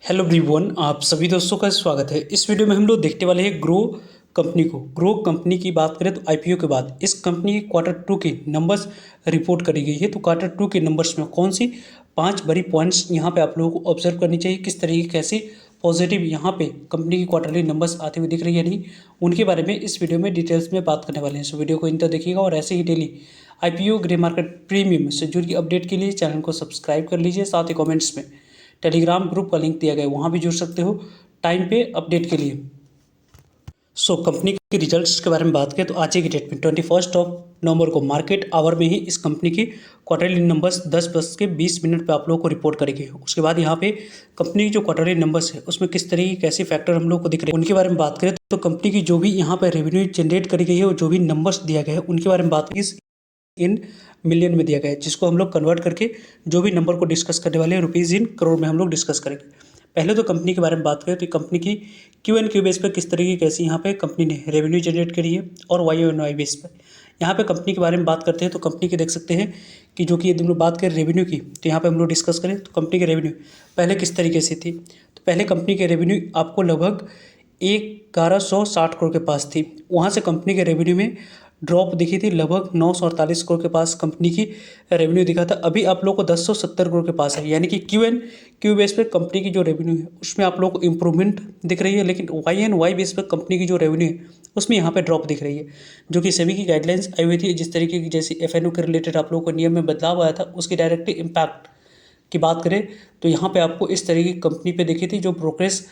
Hello everyone, आप सभी दोस्तों का स्वागत है। इस वीडियो में हम लोग देखने वाले हैं ग्रो कंपनी की बात करें तो आईपीओ के बाद इस कंपनी की क्वार्टर टू के नंबर्स रिपोर्ट करी गई है। तो क्वार्टर टू के नंबर्स में कौन सी 5 बड़ी पॉइंट्स यहाँ पे आप लोगों को ऑब्जर्व करनी चाहिए, किस तरीके कैसे पॉजिटिव यहाँ पे कंपनी की क्वार्टरली नंबर्स आते हुए दिख रही है नहीं, उनके बारे में इस वीडियो में डिटेल्स में बात करने वाले हैं। सो वीडियो को इन तक देखिएगा और ऐसे ही daily IPO grey market premium से जुड़ी अपडेट के लिए चैनल को सब्सक्राइब कर लीजिए। साथ ही कॉमेंट्स में टेलीग्राम ग्रुप का लिंक दिया गया है, वहाँ भी जुड़ सकते हो टाइम पे अपडेट के लिए। कंपनी के रिजल्ट्स के बारे में बात करें तो आज की डेट में 21 नवंबर को मार्केट आवर में ही इस कंपनी की क्वार्टरली नंबर्स 10:20 पे आप लोगों को रिपोर्ट करेंगे। उसके बाद यहाँ पे कंपनी की जो क्वार्टरली नंबर्स है उसमें किस तरीके कैसे फैक्टर हम लोग को दिख रहे हैं उनके बारे में बात करें तो कंपनी की जो भी यहाँ पे रेवेन्यू जनरेट करी गई है और जो भी नंबर्स दिया गया है उनके बारे में बात करें इन मिलियन में दिया गया है, जिसको हम लोग कन्वर्ट करके जो भी नंबर को डिस्कस करने वाले हैं रुपीज़ इन करोड़ में हम लोग डिस्कस करेंगे। पहले तो कंपनी के बारे में बात करें तो कंपनी की क्यू एन क्यू बेस पर किस तरीके कैसे यहाँ पे कंपनी ने रेवेन्यू जनरेट करी है और वाई एन वाई बेस पर यहाँ पे कंपनी के बारे में बात करते हैं तो कंपनी के देख सकते हैं कि जो कि यदि हम लोग बात करें रेवेन्यू की तो यहाँ पे हम लोग डिस्कस करें तो कंपनी के रेवेन्यू पहले किस तरीके से थी। तो पहले कंपनी के रेवेन्यू आपको लगभग 1160 करोड़ के पास थी, वहाँ से कंपनी के रेवेन्यू में ड्रॉप दिखी थी, लगभग 948 करोड़ के पास कंपनी की रेवेन्यू दिखा था। अभी आप लोगों को 1070 करोड़ के पास है, यानी कि क्यू बेस पे कंपनी की जो रेवेन्यू है उसमें आप लोगों को इंप्रूवमेंट दिख रही है, लेकिन वाई एन वाई बेस पे कंपनी की जो रेवेन्यू है उसमें यहाँ पे ड्रॉप दिख रही है, जो कि सेबी की गाइडलाइंस आई हुई थी। जिस तरीके की जैसे एफएनओ के रिलेटेड आप लोगों को नियम में बदलाव आया था उसकी डायरेक्टली इम्पैक्ट की बात करें तो यहाँ पे आपको इस तरीके की कंपनी पे देखी थी जो ब्रोकरेज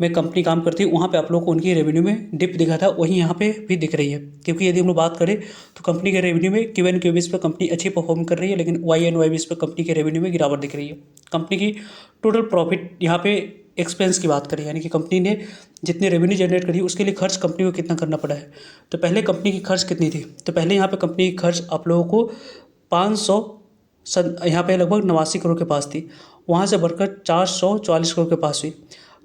में कंपनी काम करती है, वहाँ पे आप लोग को उनकी रेवेन्यू में डिप दिखा था, वहीं यहाँ पे भी दिख रही है। क्योंकि यदि हम लोग बात करें तो कंपनी के रेवेन्यू में क्यू एन क्यू बेस पर कंपनी अच्छी परफॉर्म कर रही है, लेकिन वाई एन वाई बेस पर कंपनी के रेवेन्यू में गिरावट दिख रही है। कंपनी की टोटल प्रॉफिट यहाँ पे एक्सपेंस की बात करें, यानी कि कंपनी ने जितनी रेवेन्यू जनरेट करी उसके लिए खर्च कंपनी को कितना करना पड़ा है। तो पहले कंपनी की खर्च कितनी थी, तो पहले यहाँ पे कंपनी की खर्च आप लोगों को 500 यहाँ पे लगभग 89 करोड़ के पास थी, वहाँ से बढ़कर 444 करोड़ के पास हुई।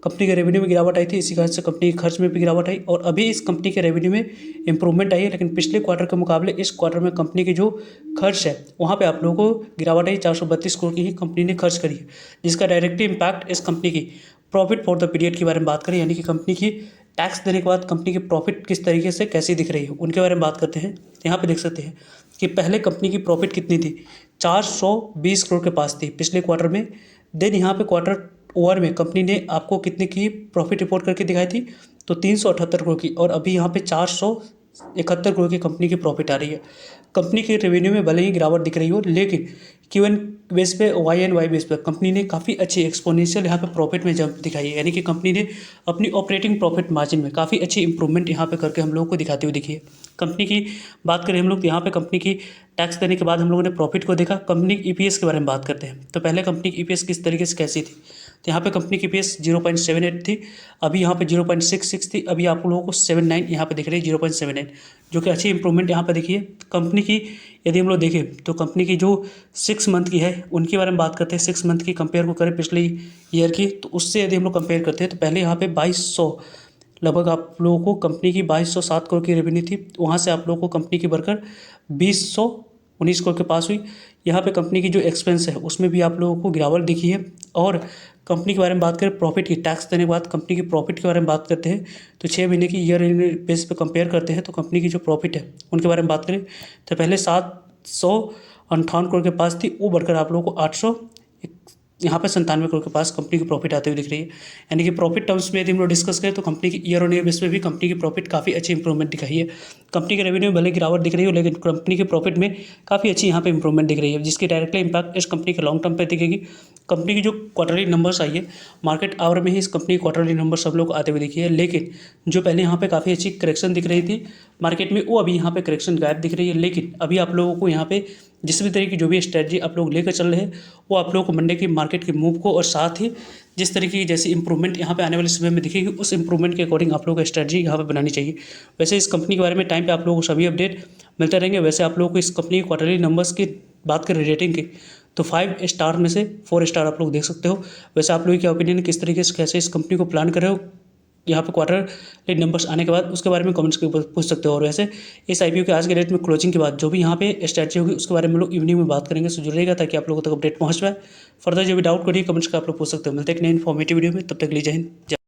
कंपनी के रेवेन्यू में गिरावट आई थी, इसी कारण से कंपनी के खर्च में भी गिरावट आई और अभी इस कंपनी के रेवेन्यू में इंप्रूवमेंट आई है, लेकिन पिछले क्वार्टर के मुकाबले इस क्वार्टर में कंपनी की जो खर्च है वहाँ पे आप लोगों को गिरावट आई। 432 करोड़ की ही कंपनी ने खर्च करी है, जिसका डायरेक्टली इम्पैक्ट इस कंपनी की प्रॉफिट फॉर द पीरियड के बारे में बात करें, यानी कि कंपनी की टैक्स देने के बाद कंपनी की प्रॉफिट किस तरीके से कैसी दिख रही है उनके बारे में बात करते हैं। यहाँ पे देख सकते हैं कि पहले कंपनी की प्रॉफिट कितनी थी, 420 करोड़ के पास थी पिछले क्वार्टर में। देन यहाँ पे क्वार्टर ओवर में कंपनी ने आपको कितने की प्रॉफिट रिपोर्ट करके दिखाई थी, तो 378 करोड़ की, और अभी यहाँ पे 471 करोड़ की कंपनी की प्रॉफिट आ रही है। कंपनी के रेवेन्यू में भले ही गिरावट दिख रही हो, लेकिन क्यू एन बेस पे वाई एन वाई बेस पे कंपनी ने काफ़ी अच्छी एक्सपोनेंशियल यहाँ पे प्रॉफिट में जंप दिखाई है, यानी कि कंपनी ने अपनी ऑपरेटिंग प्रॉफिट मार्जिन में काफ़ी अच्छी इंप्रूवमेंट यहाँ पे करके हम लोगों को दिखाती हुई दिखी है। कंपनी की बात करें हम लोग तो यहाँ पे कंपनी की टैक्स देने के बाद हम लोगों ने प्रॉफिट को देखा। कंपनी की ईपीएस के बारे में बात करते हैं तो पहले कंपनी की ईपीएस किस तरीके से कैसी थी, तो यहाँ पे कंपनी की ईपीएस 0.78 थी, अभी यहाँ पे 0.66 थी, अभी आप लोगों को 79 यहाँ पे दिख रही है 0.79, जो कि अच्छी इंप्रूवमेंट यहाँ पे देखिए। कंपनी की यदि हम लोग देखें तो कंपनी की जो 6 मंथ की है उनके बारे में बात करते हैं। 6 मंथ की कंपेयर को करें पिछले ईयर की, तो उससे यदि हम लोग कंपेयर करते हैं तो पहले यहाँ पे 2200 लगभग आप लोगों को कंपनी की 2207 करोड़ की रेवेन्यू थी, वहाँ से आप लोगों को कंपनी की बढ़कर 2019 करोड़ के पास हुई। यहाँ पे कंपनी की जो एक्सपेंस है उसमें भी आप लोगों को गिरावट दिखी है। और कंपनी के बारे में बात करें प्रॉफिट की, टैक्स देने के बाद कंपनी की प्रॉफिट के बारे में बात करते हैं तो 6 महीने की ईयर बेस पे कंपेयर करते हैं तो कंपनी की जो प्रॉफिट है उनके बारे में बात करें तो पहले 758 करोड़ के पास थी, वो बढ़कर आप लोगों को 800 यहाँ पे 97 करोड़ के पास कंपनी की प्रॉफिट आती हुई दिख रही है। यानी कि प्रॉफिट टर्म्स में यदि हम लोग डिस्कस करें तो कंपनी की ईयर ऑन ईयर बेस पे भी कंपनी की प्रॉफिट काफ़ी अच्छी इंप्रूवमेंट दिखाई है। कंपनी के रेवेन्यू में भले गिरावट दिख रही हो, लेकिन कंपनी के प्रॉफिट में काफ़ी अच्छी यहाँ पे इंप्रूवमेंट दिख रही है, जिसकी डायरेक्टली इंपैक्ट इस कंपनी के लॉन्ग टर्म पर दिखेगी। कंपनी की जो क्वार्टरली नंबर्स आई है मार्केट आवर में ही इस कंपनी की क्वार्टरली नंबर सब लोग आते हुए दिखी है, लेकिन जो पहले यहाँ पे काफ़ी अच्छी करेक्शन दिख रही थी मार्केट में, वो अभी यहाँ पे करेक्शन गायब दिख रही है। लेकिन अभी आप लोगों को यहाँ पे जिस भी तरीके की जो भी स्ट्रेटजी आप लोग लेकर चल रहे हैं वो आप लोगों को मंडे की मार्केट के मूव को और साथ ही जिस तरीके की जैसी इंप्रूवमेंट यहाँ पे आने वाले समय में दिखेगी उस इंप्रूवमेंट के अकॉर्डिंग आप लोगों को स्ट्रेटजी यहाँ पे बनानी चाहिए। वैसे इस कंपनी के बारे में टाइम पे आप लोगों को सभी अपडेट मिलते रहेंगे। वैसे आप लोगों को इस कंपनी के क्वार्टरली नंबर्स की बात करें रेटिंग की तो 5 स्टार में से 4 स्टार आप लोग देख सकते हो। वैसे आप लोगों की ओपिनियन किस तरीके से कैसे इस कंपनी को प्लान कर रहे हो यहाँ पे क्वार्टरली नंबर्स आने के बाद उसके बारे में कमेंट्स के ऊपर पूछ सकते हो। और वैसे इस आईपीओ के आज के डेट में क्लोजिंग के बाद जो भी यहाँ पे स्ट्रैटेजी होगी उसके बारे में हम लोग इवनिंग में बात करेंगे। सो जुड़ रहेगा ताकि आप लोगों तक अपडेट पहुँच पाए। फर्दर जो भी डाउट करिए कमेंट्स का आप लोग पूछ सकते हो। मिलते हैं एक नए इन्फॉर्मेटिव वीडियो में, तब तक के लिए जय हिंद।